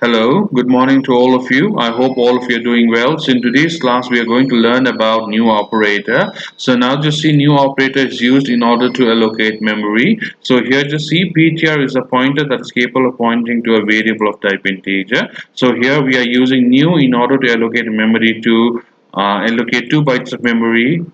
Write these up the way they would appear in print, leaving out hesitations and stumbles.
Hello, good morning to all of you. I hope all of you are doing well. So in today's class, we are going to learn about new operator. So now just see new operator is used in order to allocate memory. So here just see ptr is a pointer that is capable of pointing to a variable of type integer. So here we are using new in order to allocate memory to allocate 2 bytes of memory,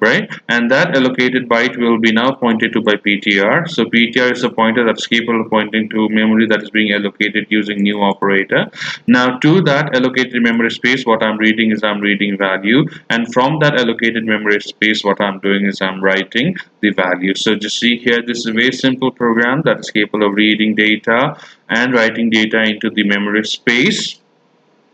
right? And that allocated byte will be now pointed to by ptr. So ptr is a pointer that's capable of pointing to memory that is being allocated using new operator. Now to that allocated memory space, what I'm reading is I'm reading value, and from that allocated memory space, what I'm doing is I'm writing the value. So just see here, this is a very simple program that is capable of reading data and writing data into the memory space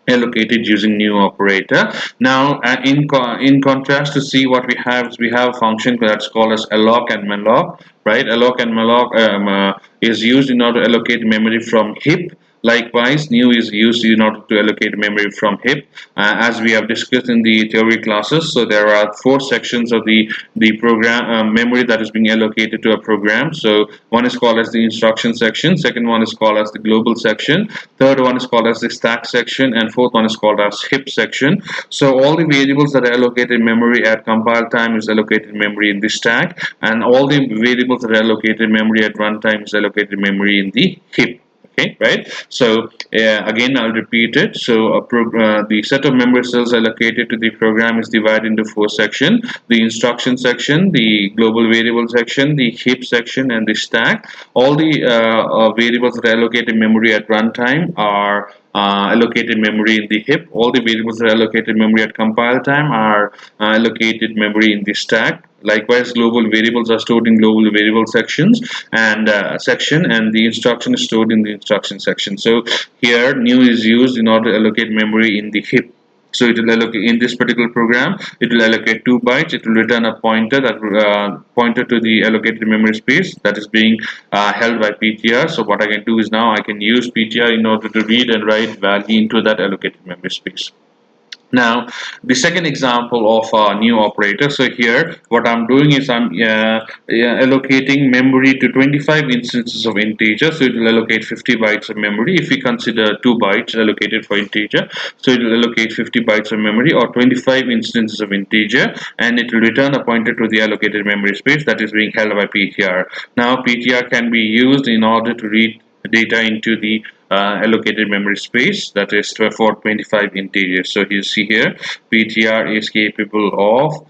allocated using new operator. Now in contrast, to see what we have is we have a function that's called as alloc and malloc, right? Alloc and malloc is used in order to allocate memory from heap. Likewise, new is used in order to allocate memory from heap, as we have discussed in the theory classes. So there are 4 sections of the program memory that is being allocated to a program. So one is called as the instruction section, second one is called as the global section, third one is called as the stack section, and fourth one is called as heap section. So all the variables that are allocated in memory at compile time is allocated memory in the stack, and all the variables that are allocated memory at runtime is allocated memory in the heap. Okay, right? So again, I'll repeat it. So the set of memory cells allocated to the program is divided into 4 sections: the instruction section, the global variable section, the heap section, and the stack. All the variables that are allocated memory at runtime are allocated memory in the heap. All the variables that are allocated memory at compile time are allocated memory in the stack. Likewise, global variables are stored in global variable sections and section, and the instruction is stored in the instruction section. So here, new is used in order to allocate memory in the heap. So it will allocate in this particular program. It will allocate 2 bytes. It will return a pointer that pointer to the allocated memory space that is being held by ptr. So what I can do is now I can use ptr in order to read and write value into that allocated memory space. Now, the second example of a new operator. So here, what I'm doing is I'm allocating memory to 25 instances of integer. So it will allocate 50 bytes of memory. If we consider 2 bytes allocated for integer, so it will allocate 50 bytes of memory or 25 instances of integer, and it will return a pointer to the allocated memory space that is being held by ptr. Now, ptr can be used in order to read data into the allocated memory space, that is for 25 integers. So you see here ptr is capable of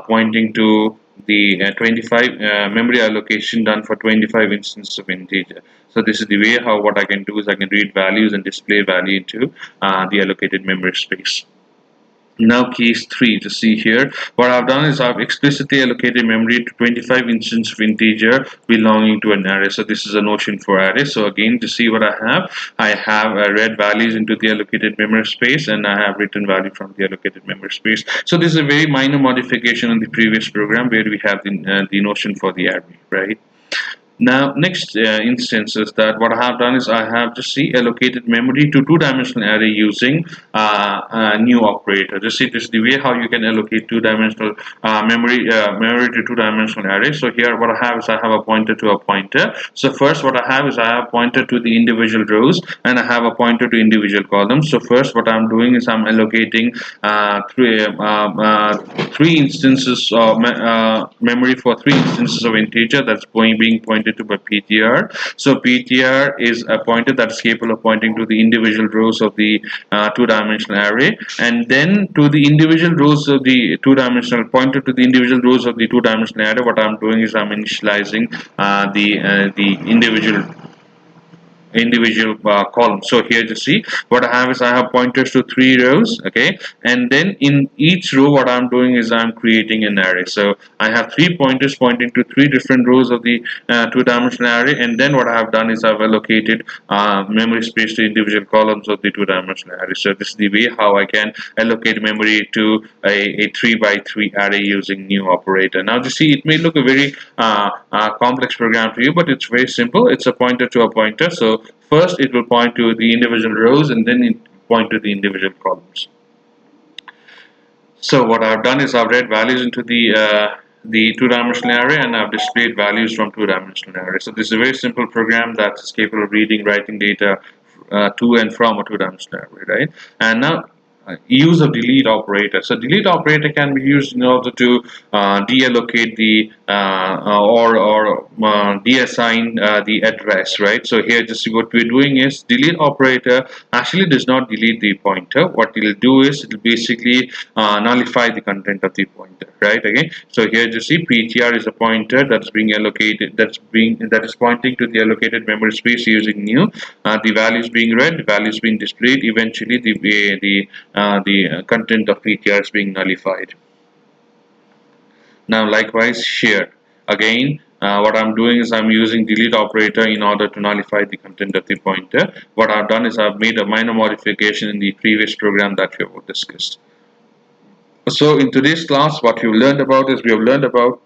pointing to the 25 memory allocation done for 25 instances of integer. So this is the way how what I can do is I can read values and display value into the allocated memory space. Now case 3, to see here, what I've done is I've explicitly allocated memory to 25 instances of integer belonging to an array. So this is a notion for array. So again, to see what I have read values into the allocated memory space, and I have written value from the allocated memory space. So this is a very minor modification on the previous program where we have the notion for the array, right? Now, next instance is that what I have done is I have just see allocated memory to two-dimensional array using a new operator. Just see, this is the way how you can allocate two-dimensional memory to two-dimensional array. So here, what I have is I have a pointer to a pointer. So first, what I have is I have a pointer to the individual rows, and I have a pointer to individual columns. So first, what I'm doing is I'm allocating three instances of memory for 3 instances of integer that's being pointed to by ptr. So ptr is a pointer that's capable of pointing to the individual rows of the two-dimensional array, and then to the individual rows of the two-dimensional pointer to the individual rows of the two-dimensional array. What I'm doing is I'm initializing the individual column. So here you see what I have is I have pointers to 3 rows, okay, and then in each row what I'm doing is I'm creating an array. So I have 3 pointers pointing to 3 different rows of the two-dimensional array, and then what I have done is I've allocated memory space to individual columns of the two-dimensional array. So this is the way how I can allocate memory to a 3 by 3 array using new operator. Now you see it may look a very complex program to you, but it's very simple. It's a pointer to a pointer. So first it will point to the individual rows, and then it point to the individual columns. So what I've done is I've read values into the two-dimensional array, and I've displayed values from two-dimensional array. So this is a very simple program that is capable of reading, writing data to and from a two-dimensional array, right? And now use of delete operator. So delete operator can be used in order to deallocate the or deassign the address, right? So here just what we're doing is delete operator actually does not delete the pointer. What it'll do is it'll basically nullify the content of the pointer, right? Okay. So here you see PTR is a pointer that's being allocated, that is pointing to the allocated memory space using new. The value is being read, the value is being displayed. Eventually, the content of PTR is being nullified. Now likewise here again what I'm doing is I'm using delete operator in order to nullify the content of the pointer. What I've done is I've made a minor modification in the previous program that we have discussed. So in today's class what we've learned about is we have learned about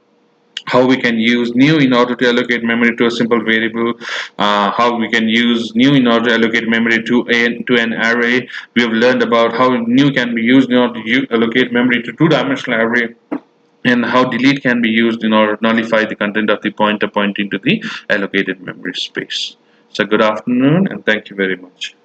how we can use new in order to allocate memory to a simple variable, how we can use new in order to allocate memory to an array. We have learned about how new can be used in order to allocate memory to two-dimensional array, and how delete can be used in order to nullify the content of the pointer pointing to the allocated memory space. So good afternoon and thank you very much.